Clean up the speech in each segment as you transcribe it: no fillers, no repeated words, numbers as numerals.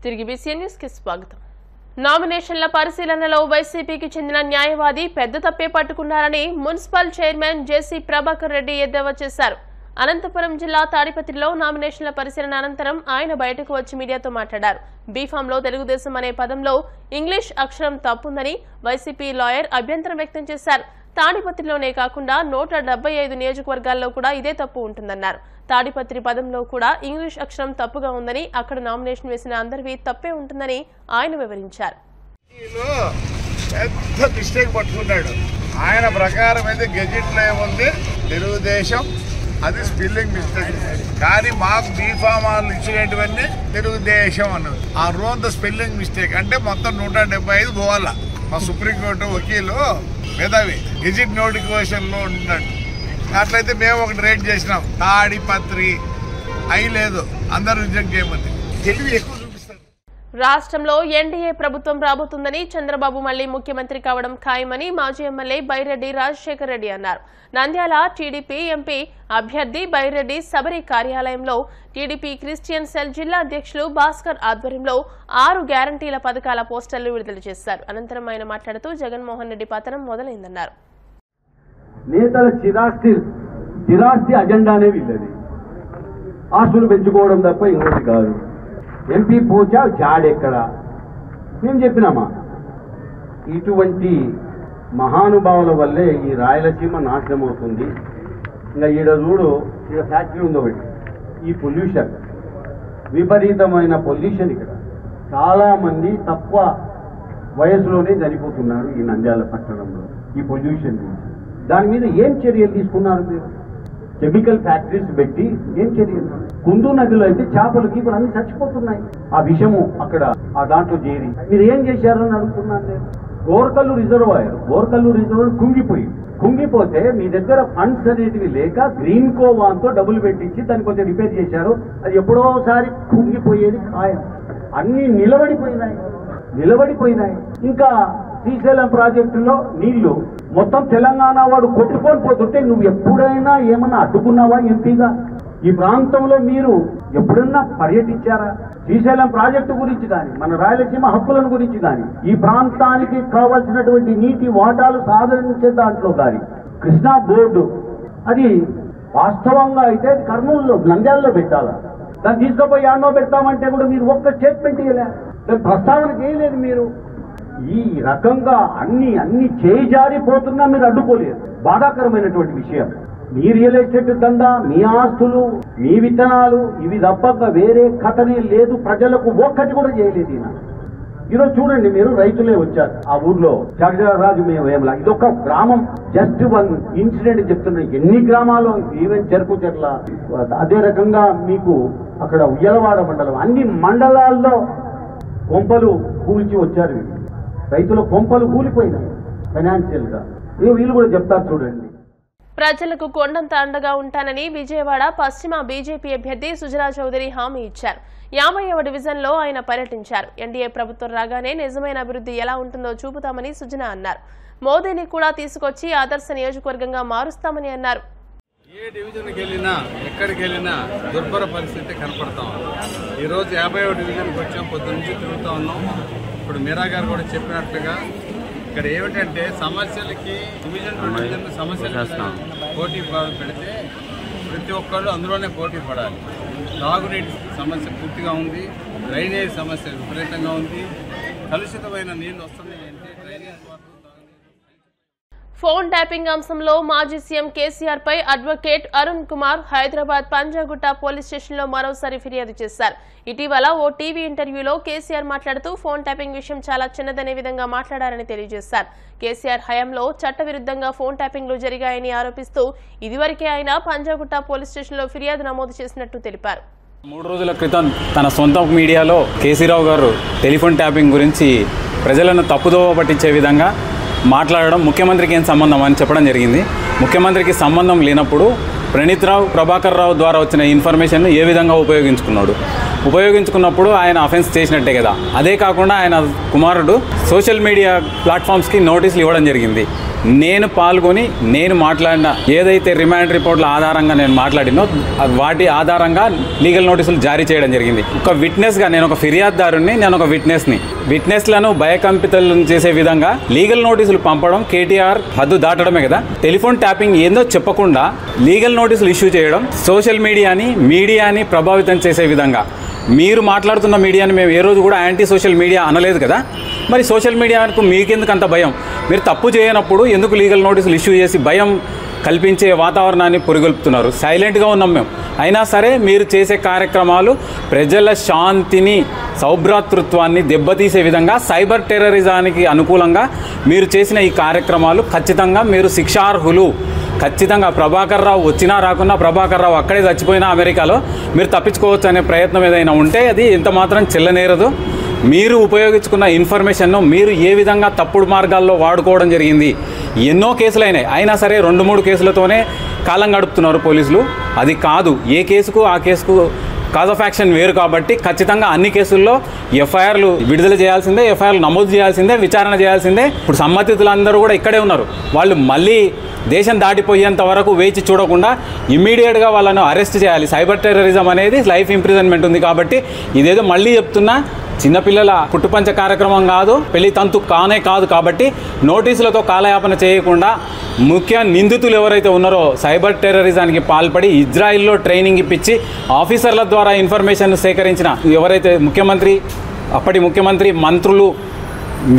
తిరిగి BCN news కి స్వాగతం. నామినేషన్ల పరిశీలనలో వైసీపీకి చెందిన న్యాయవాది పెద్ద తప్పే పట్టుకున్నారని మున్సిపల్ చైర్మన్ జేసీ ప్రభాకర్ రెడ్డి ఎద్దేవా చేశారు. అనంతపురం జిల్లా తాడిపత్రిలో నామినేషన్ల పరిశీలన అనంతరం ఆయన బయటకు వచ్చి మీడియాతో మాట్లాడారు. బీఫామ్లో తెలుగుదేశం అనే పదంలో ఇంగ్లీష్ అక్షరం తప్పుందని వైసీపీ లాయర్ అభ్యంతరం వ్యక్తం చేశారు. తాడిపత్రిలోనే కాకుండా 175 నియోజకవర్గాల్లో కూడా ఇదే తప్పు ఉంటుందన్నారు. తాడిపత్రి పదంలో కూడా ఇంగ్లీష్ అక్షరం తప్పుగా ఉందని, అక్కడ నామినేషన్ వేసిన అందరివి తప్పే ఉంటుందని ఆయన వివరించారు. పెద్ద మిస్టేక్ పట్టుకున్నాడు. ఆయన ప్రకారం అయితే గెజెట్ లో ఏముంది తెలుగుదేశం, అది స్పెల్లింగ్ మిస్టేక్. కానీ మాకు బీఫామాలు ఇచ్చినటువన్నీ తెలుగుదేశం అన్నది. ఆ రోజు స్పెల్లింగ్ మిస్టేక్ అంటే మొత్తం 175 పోవాలా. మా సుప్రీంకోర్టు వకీలు మేధావి గెజెట్ నోటిఫికేషన్ లో ఉన్నాడు. అట్లయితే మేము ఒకటి రేట్ చేసినాం, తాడిపత్రి అయి లేదు, అందరూ రిజెక్ట్ చేయమని. తెలివి ఎక్కువ చూపిస్తారు. రాష్ట్రంలో ఎన్డీఏ ప్రభుత్వం రాబోతుందని, చంద్రబాబు మళ్లీ ముఖ్యమంత్రి కావడం ఖాయమని మాజీ ఎమ్మెల్యే బైరెడ్డి రాజశేఖర్ రెడ్డి అన్నారు. నంద్యాల టీడీపీ ఎంపీ అభ్యర్థి బైరెడ్డి సబరి కార్యాలయంలో టీడీపీ క్రిస్టియన్ సెల్ జిల్లా అధ్యక్షులు భాస్కర్ ఆధ్వర్యంలో 6 గ్యారంటీల పథకాల పోస్టర్లు విడుదల చేశారు. అనంతరం ఆయన మాట్లాడుతూ జగన్మోహన్ రెడ్డి పతనం మొదలైందన్నారు. నేతల చిరాస్తి అజెండానే వీళ్ళది. ఆస్తులు పెంచుకోవడం తప్ప ఇంకోటి కాదు. ఎంపీ పోచా జాడెక్కడ మేము చెప్పినామా? ఇటువంటి మహానుభావుల వల్లే ఈ రాయలసీమ నాశనం అవుతుంది. ఇంకా ఈడ చూడు, ఈడ ఫ్యాక్టరీ ఉందో ఒకటి. ఈ పొల్యూషన్, విపరీతమైన పొల్యూషన్. ఇక్కడ చాలామంది తక్కువ వయసులోనే చనిపోతున్నారు ఈ నంద్యాల పట్టణంలో ఈ పొల్యూషన్ గురించి. దాని మీద ఏం చర్యలు తీసుకున్నారు మీరు? కెమికల్ ఫ్యాక్టరీస్ పెట్టి ఏం చర్యలు? కుందు నదిలో అయితే చేపలకి ఇప్పుడు అన్ని చచ్చిపోతున్నాయి. ఆ విషము అక్కడ ఆ దాంట్లో చేరి మీరు ఏం చేశారని అడుగుతున్నాను నేను. గోర్కల్లు రిజర్వాయర్ కుంగిపోతే మీ దగ్గర ఫండ్స్ అనేటివి లేక గ్రీన్ కోవాన్తో డబ్బులు పెట్టించి దాన్ని కొంచెం రిపేర్ చేశారు. అది ఎప్పుడోసారి కుంగిపోయేది ఖాయం. అన్ని నిలబడిపోయినాయి. ఇంకా శ్రీశైలం ప్రాజెక్టులో నీళ్లు మొత్తం తెలంగాణ వాడు కొట్టుకొని పోతుంటే నువ్వు ఎప్పుడైనా ఏమన్నా అడ్డుకున్నావా ఎంపీగా? ఈ ప్రాంతంలో మీరు ఎప్పుడన్నా పర్యటించారా? శ్రీశైలం ప్రాజెక్టు గురించి కానీ, మన రాయలసీమ హక్కులను గురించి కానీ, ఈ ప్రాంతానికి కావాల్సినటువంటి నీటి వాటాలు సాధించే దాంట్లో కానీ, కృష్ణా బోర్డు అది వాస్తవంగా అయితే కర్నూలులో నంద్యాలలో పెట్టాలా? దాన్ని తీసుకుపోయి ఆడనో పెడతామంటే కూడా మీరు ఒక్క స్టేట్మెంట్ ఇవ్వలే, ప్రస్తావన చేయలేదు. మీరు ఈ రకంగా అన్ని చేజారిపోతున్నా మీరు అడ్డుకోలేదు. బాధాకరమైనటువంటి విషయం. మీ రియల్ ఎస్టేట్ దందా, మీ ఆస్తులు, మీ విత్తనాలు, ఇవి తప్పక వేరే కథనే లేదు. ప్రజలకు ఒక్కటి కూడా చేయలేదు ఈయన. ఈరోజు చూడండి, మీరు రైతులే వచ్చారు ఆ ఊర్లో రాజు మేమేమలా. ఇదొక గ్రామం, జస్ట్ 1 ఇన్సిడెంట్ చెప్తున్నాయి. ఎన్ని గ్రామాలు, ఈవెన్ చెరుకు చెట్ల, అదే రకంగా మీకు అక్కడ ఉయ్యలవాడ మండలం, అన్ని మండలాల్లో కొంపలు కూల్చి వచ్చారు. రైతుల కొంపలు కూలిపోయినాయి ఫైనాన్షియల్ గా. వీళ్ళు కూడా చెప్తారు చూడండి. ప్రజలకు కొండంత అండగా ఉంటానని విజయవాడ పశ్చిమ బీజేపీ అభ్యర్థి సుజనా చౌదరి హామీ ఇచ్చారు. 50వ డివిజన్లో ఆయన పర్యటించారు. ఎన్డీఏ ప్రభుత్వం రాగానే నిజమైన అభివృద్ధి ఎలా ఉంటుందో చూపుతామని సుజనా అన్నారు. మోదీని కూడా తీసుకొచ్చి ఆదర్శ నియోజకవర్గంగా మారుస్తామని అన్నారు. ఏ డివిజన్కి వెళ్ళినా, ఎక్కడికి వెళ్ళినా దుర్భర పరిస్థితి కనపడతాం. ఈరోజు 50వ డివిజన్కి వచ్చాం, పొద్దు నుంచి తిరుగుతూ ఉన్నాం. ఇప్పుడు మీరా గారు కూడా చెప్పినట్లుగా ఇక్కడ ఏమిటంటే సమస్యలకి డివిజన్ టు డివిజన్ సమస్యలు పోటీ పెడితే ప్రతి ఒక్కళ్ళు అందులోనే పోటీ పడాలి. తాగునీటి సమస్య పూర్తిగా ఉంది, డ్రైనేజ్ సమస్య విపరీతంగా ఉంది. కలుషితమైన నీళ్లు వస్తున్నాయి అంటే డ్రైనేజ్ వాటర్. ఫోన్ ట్యాపింగ్ అంశంలో మాజీ సీఎం కేసీఆర్ పై అడ్వకేట్ అరుణ్ కుమార్ హైదరాబాద్ పంజాగుట్ట పోలీస్ స్టేషన్లో మరోసారి ఫిర్యాదు చేశారు. ఇటీవల ఓ టీవీ ఇంటర్వ్యూలో కేసీఆర్ మాట్లాడుతూ ఫోన్ ట్యాపింగ్ విషయం చాలా చిన్నదనే విధంగా మాట్లాడారని తెలియజేశారు. కేసీఆర్ హయాంలో చట్టవిరుద్ధంగా ఫోన్ ట్యాపింగ్లు జరిగాయని ఆరోపిస్తూ ఇదివరకే ఆయన పంజాగుట్ట పోలీస్ స్టేషన్లో ఫిర్యాదు నమోదు చేసినట్టు తెలిపారు. 3 రోజుల క్రితం తన సొంత మీడియాలో కేసీరావు గారు టెలిఫోన్ ట్యాపింగ్ గురించి ప్రజలను తప్పుదోవ పట్టించే విధంగా మాట్లాడడం, ముఖ్యమంత్రికి ఏం సంబంధం అని చెప్పడం జరిగింది. ముఖ్యమంత్రికి సంబంధం లేనప్పుడు ప్రణీత్ రావు, ప్రభాకర్ రావు ద్వారా వచ్చిన ఇన్ఫర్మేషన్ ఏ విధంగా ఉపయోగించుకున్నప్పుడు ఆయన అఫెన్స్ చేసినట్టే కదా. అదే కాకుండా ఆయన కుమారుడు సోషల్ మీడియా ప్లాట్ఫామ్స్కి నోటీసులు ఇవ్వడం జరిగింది. నేను పాల్గొని నేను మాట్లాడిన ఏదైతే రిమాండ్ రిపోర్ట్ల ఆధారంగా నేను మాట్లాడినో వాటి ఆధారంగా లీగల్ నోటీసులు జారీ చేయడం జరిగింది. ఒక విట్నెస్గా నేను ఒక ఫిర్యాదుదారుని, నేను ఒక విట్నెస్లను భయకంపితులను చేసే విధంగా లీగల్ నోటీసులు పంపడం కేటీఆర్ హద్దు దాటడమే కదా. టెలిఫోన్ ట్యాపింగ్ ఏందో చెప్పకుండా లీగల్ నోటీసులు ఇష్యూ చేయడం సోషల్ మీడియాని ప్రభావితం చేసే విధంగా. మీరు మాట్లాడుతున్న మీడియాని మేము ఏ రోజు కూడా యాంటీ సోషల్ మీడియా అనలేదు కదా. మరి సోషల్ మీడియాకు మీకెందుకు అంత భయం? మీరు తప్పు చేయనప్పుడు ఎందుకు లీగల్ నోటీసులు ఇష్యూ చేసి భయం కల్పించే వాతావరణాన్ని పురిగొల్పుతున్నారు? సైలెంట్గా ఉన్నాం మేము. అయినా సరే మీరు చేసే కార్యక్రమాలు ప్రజల శాంతిని, సౌభ్రాతృత్వాన్ని దెబ్బతీసే విధంగా, సైబర్ టెర్రరిజానికి అనుకూలంగా మీరు చేసిన ఈ కార్యక్రమాలు ఖచ్చితంగా మీరు శిక్షార్హులు. ఖచ్చితంగా ప్రభాకర్ రావు వచ్చినా రాకున్నా, ప్రభాకర్ రావు అక్కడే చచ్చిపోయినా అమెరికాలో, మీరు తప్పించుకోవచ్చు అనే ప్రయత్నం ఏదైనా ఉంటే అది ఎంత మాత్రం చెల్లనేరదు. మీరు ఉపయోగించుకున్న ఇన్ఫర్మేషన్ను మీరు ఏ విధంగా తప్పుడు మార్గాల్లో వాడుకోవడం జరిగింది. ఎన్నో కేసులు అయినాయి, అయినా సరే 2-3 కేసులతోనే కాలం గడుపుతున్నారు పోలీసులు. అది కాదు, ఏ కేసుకు ఆ కేసుకు కాజ్ ఆఫ్ యాక్షన్ వేరు. కాబట్టి ఖచ్చితంగా అన్ని కేసుల్లో ఎఫ్ఐఆర్లు విడుదల చేయాల్సిందే, ఎఫ్ఐఆర్లు నమోదు చేయాల్సిందే, విచారణ చేయాల్సిందే. ఇప్పుడు సంబంధితులందరూ కూడా ఇక్కడే ఉన్నారు. వాళ్ళు మళ్ళీ దేశం దాటిపోయేంత వరకు వేచి చూడకుండా ఇమ్మీడియట్గా వాళ్ళను అరెస్ట్ చేయాలి. సైబర్ టెర్రరిజం అనేది లైఫ్ ఇంప్రిజన్మెంట్ ఉంది. కాబట్టి ఇదేదో మళ్ళీ చెప్తున్నా, చిన్నపిల్లల పుట్టుపంచ కార్యక్రమం కాదు, పెళ్లి తంతు కాదు. కాబట్టి నోటీసులతో కాలయాపన చేయకుండా ముఖ్య నిందితులు ఎవరైతే ఉన్నారో సైబర్ టెర్రరిజానికి పాల్పడి ఇజ్రాయిల్లో ట్రైనింగ్ ఇప్పించి ఆఫీసర్ల ద్వారా ఇన్ఫర్మేషన్ సేకరించిన ఎవరైతే అప్పటి ముఖ్యమంత్రి, మంత్రులు,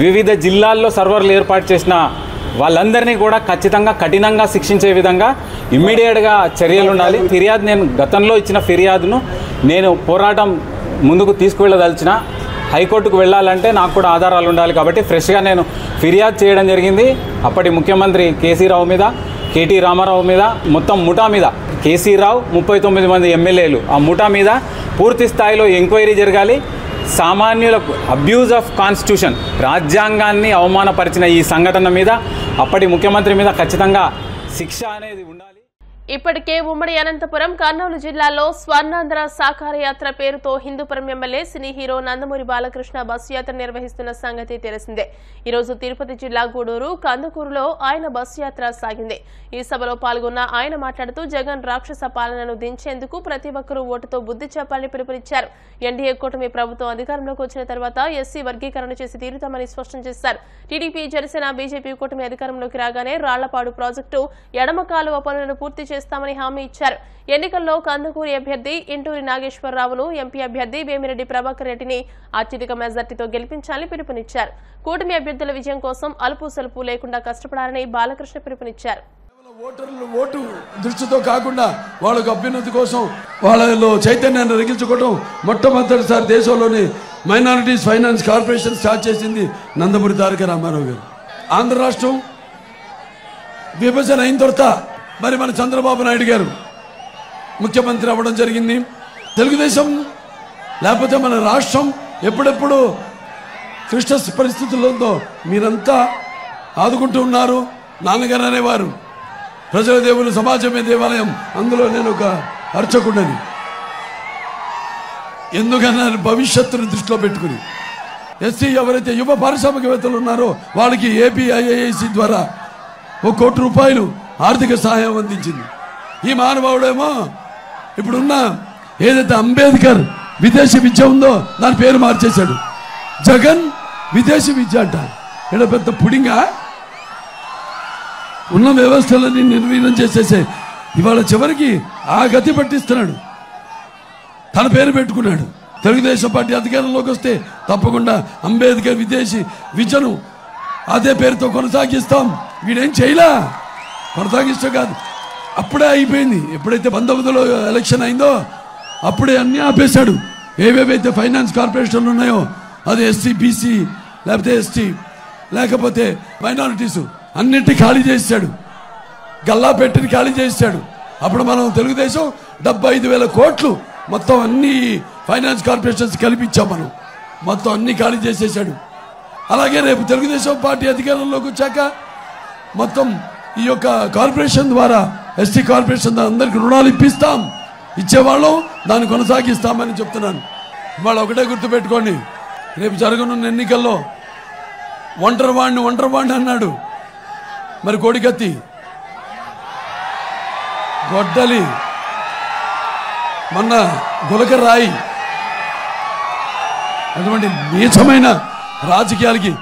వివిధ జిల్లాల్లో సర్వర్లు ఏర్పాటు చేసిన వాళ్ళందరినీ కూడా ఖచ్చితంగా కఠినంగా శిక్షించే విధంగా ఇమ్మీడియట్గా చర్యలు ఉండాలి. నేను గతంలో ఇచ్చిన ఫిర్యాదును నేను పోరాటం ముందుకు తీసుకువెళ్ళదలిచిన హైకోర్టుకు వెళ్ళాలంటే నాకు కూడా ఆధారాలు ఉండాలి. కాబట్టి ఫ్రెష్గా నేను ఫిర్యాదు చేయడం జరిగింది. అప్పటి ముఖ్యమంత్రి కేసీ రావు మీద, కేటీ రామారావు మీద, మొత్తం ముఠా మీద, కేసీ రావు 39 మంది ఎమ్మెల్యేలు, ఆ ముఠా మీద పూర్తి స్థాయిలో ఎంక్వైరీ జరగాలి. సామాన్యులకు అబ్యూజ్ ఆఫ్ కాన్స్టిట్యూషన్, రాజ్యాంగాన్ని అవమానపరిచిన ఈ సంఘటన మీద అప్పటి ముఖ్యమంత్రి మీద ఖచ్చితంగా శిక్ష అనేది ఉండాలి. ఇప్పటికే ఉమ్మడి అనంతపురం, కర్నూలు జిల్లాలో స్వర్ణాంధ్ర సాకార యాత్ర పేరుతో Hindupuram MLA cine hero Nandamuri Balakrishna bus యాత్ర నిర్వహిస్తున్న సంగతి తెలిసిందే. ఈ రోజు తిరుపతి జిల్లా గూడూరు, కందుకూరులో ఆయన బస్సు యాత్ర సాగింది. ఈ సభలో పాల్గొన్న ఆయన మాట్లాడుతూ జగన్ రాక్షస పాలనను దించేందుకు ప్రతి ఒక్కరూ ఓటుతో బుద్ధి చెప్పాలని పిలుపునిచ్చారు. ఎన్డీఏ కూటమి ప్రభుత్వం అధికారంలోకి వచ్చిన తర్వాత ఎస్సీ వర్గీకరణ చేసి తీరుతామని స్పష్టం చేశారు. టీడీపీ, జనసేన, బీజేపీ కూటమి అధికారంలోకి రాగానే రాళ్లపాడు ప్రాజెక్టు ఎడమ కాలువ పనులను పూర్తి చేస్తామని హామీ ఇచ్చారు. ఎన్నికల్లో కందుకూరి అభ్యర్థి ఇంటూరి నాగేశ్వరరావును, ఎంపీ అభ్యర్థి వేమిరెడ్డి ప్రభాకర్ రెడ్డిని అత్యధిక మెజార్టీతో గెలిపించాలని పిలుపునిచ్చారు. కూటమి అభ్యర్థుల విజయం కోసం అలుపు సలుపు లేకుండా కష్టపడాలని బాలకృష్ణ పిలుపునిచ్చారు. ఓటు దృష్టితో కాకుండా వాళ్ళకు అభ్యున్నతి కోసం వాళ్ళలో చైతన్యాన్ని రగిల్చుకోవడం మొట్టమొదటిసారి దేశంలోని మైనారిటీస్ ఫైనాన్స్ కార్పొరేషన్ స్టార్ట్ చేసింది నందమూరి తారక రామారావు గారు. ఆంధ్ర రాష్ట్రం విభజన అయిన తర్వాత మరి మన చంద్రబాబు నాయుడు గారు ముఖ్యమంత్రి అవ్వడం జరిగింది. తెలుగుదేశం లేకపోతే మన రాష్ట్రం ఎప్పుడెప్పుడు క్లిష్ట పరిస్థితుల్లో ఉందో మీరంతా ఆదుకుంటూ ఉన్నారు. నాన్నగారు అనేవారు ప్రజల దేవులు సమాజమే దేవాలయం, అందులో నేను ఒక అర్చకుడని. ఎందుకన్నారు? భవిష్యత్తును దృష్టిలో పెట్టుకుని ఎస్సీ ఎవరైతే యువ పారిశ్రామికవేత్తలు ఉన్నారో వాళ్ళకి ఏపీఐఐసి ద్వారా ₹1 కోటి ఆర్థిక సహాయం అందించింది. ఈ మానవుడేమో ఇప్పుడున్న ఏదైతే అంబేద్కర్ విదేశీ విద్య ఉందో దాని పేరు మార్చేశాడు. జగన్ విదేశీ విద్య అంట. ఇక్కడ పెద్ద పుడింగా ఉన్న వ్యవస్థలన్నీ నిర్వీర్యం చేసేసే ఇవాళ చివరికి ఆ గతి పట్టిస్తున్నాడు. తన పేరు పెట్టుకున్నాడు. తెలుగుదేశం పార్టీ అధికారంలోకి వస్తే తప్పకుండా అంబేద్కర్ విదేశీ విద్యను అదే పేరుతో కొనసాగిస్తాం. వీడేం చేయలా, కొనసాగిస్తూ కాదు, అప్పుడే అయిపోయింది. ఎప్పుడైతే 19లో ఎలక్షన్ అయిందో అప్పుడే అన్నీ ఆపేశాడు. ఏవేవైతే ఫైనాన్స్ కార్పొరేషన్లు ఉన్నాయో అది ఎస్సీ, బీసీ, లేకపోతే ఎస్టీ, లేకపోతే మైనారిటీసు అన్నింటి ఖాళీ చేశాడు. గల్లా పెట్టిని ఖాళీ చేశాడు. అప్పుడు మనం తెలుగుదేశం 75,000 కోట్లు మొత్తం అన్ని ఫైనాన్స్ కార్పొరేషన్స్ కల్పించాం. మనం మొత్తం అన్ని ఖాళీ చేసేసాడు. అలాగే రేపు తెలుగుదేశం పార్టీ అధికారంలోకి వచ్చాక మొత్తం ఈ యొక్క కార్పొరేషన్ ద్వారా ఎస్టీ కార్పొరేషన్ అందరికి రుణాలు ఇప్పిస్తాం, ఇచ్చేవాళ్ళం దాన్ని కొనసాగిస్తామని చెప్తున్నాను. ఇవాళ ఒకటే గుర్తుపెట్టుకోండి, రేపు జరగనున్న ఎన్నికల్లో ఒంటరివాణ్ణి అన్నాడు. మరి కోడికత్తి, గొడ్డలి, మొన్న గులకరాయి, అటువంటి నీచమైన రాజకీయాలకి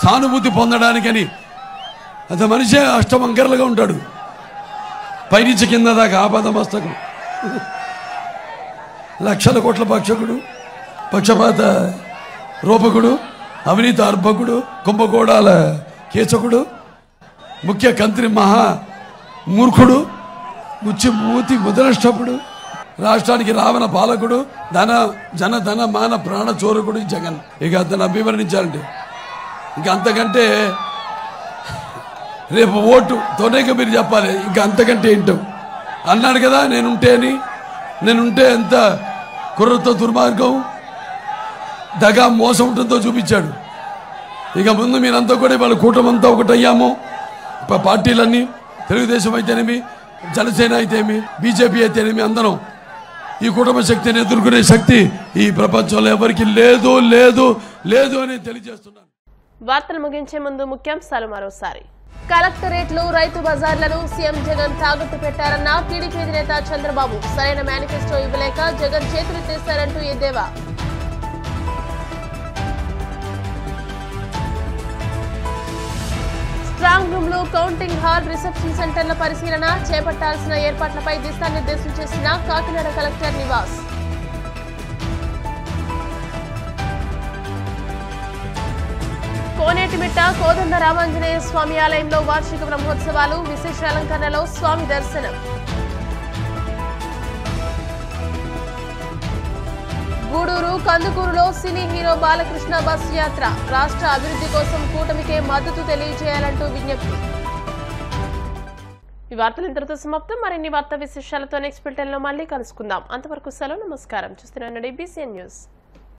సానుభూతి పొందడానికని అది మనిషే అష్టవంకరలుగా ఉంటాడు. పైనుంచి కింద దాకా ఆపద మస్తకం, లక్షల కోట్ల పక్షకుడు, పక్షపాత రూపకుడు, అవినీతి అర్భకుడు, కుంభకోణాల కేచకుడు, ముఖ్య కంత్రి మహా మూర్ఖుడు, మూతి ముద్రష్టపుడు, రాష్ట్రానికి రావణ పాలకుడు, జన మాన ప్రాణ చోరకుడు జగన్. ఇక అతను అభివర్ణించాలంటే ఇంకా అంతకంటే రేపు ఓటుతోనే మీరు చెప్పాలి. ఇంకా అంతకంటే ఏంటో అన్నాడు కదా, నేనుంటే ఎంత కుర్రతో దుర్మార్గం, దగా మోసం ఉంటుందో చూపించాడు. ఇక ముందు మీరంతా కూడా వాళ్ళ కూటమంతా ఒకటయ్యాము, పార్టీలన్నీ, తెలుగుదేశం అయితేనేమి, జనసేన అయితేమి, బీజేపీ అయితేనేమి, అందరం ఈ కుటుంబ శక్తిని ఎదుర్కొనే శక్తి ఈ ప్రపంచంలో ఎవరికి లేదు లేదు లేదు అని తెలియజేస్తున్నాను. వార్తలు ముగించే ముందు ముఖ్యాంశాలు మరోసారి. కలెక్టరేట్లు, రైతు బజార్లను సీఎం జగన్ తాకట్టు పెట్టారన్న టీడీపీ అధినేత చంద్రబాబు. సరైన మేనిఫెస్టో ఇవ్వలేక జగన్ చేతులు తీశారంటూ ఎద్దేవా. స్ట్రాంగ్ రూమ్లు, కౌంటింగ్ హాల్, రిసెప్షన్ సెంటర్ల పరిశీలన చేపట్టాల్సిన ఏర్పాట్లపై దిశానిర్దేశం చేసిన కాకినాడ కలెక్టర్ నివాస్. కోనేటిమిట్ట కోదండ రామాంజనేయ స్వామి ఆలయంలో వార్షిక బ్రహ్మోత్సవాలు, విశేష అలంకరణలో స్వామి దర్శనం. గూడూరు, కందుకూరులో సినీ హీరో బాలకృష్ణ బస్ యాత్ర. రాష్ట్ర అభివృద్ధి కోసం కూటమికే మద్దతు తెలియజేయాలంటూ విజ్ఞప్తి. ఈ వార్తలు ఇంతటితో సమాప్తం. మరిన్ని వార్తా విశేషాలతో నెక్స్ట్ బులెటిన్లో మళ్ళీ కలుసుకుందాం. అంతవరకు సెలవు, నమస్కారం. చూస్తున్నానండి BCN న్యూస్.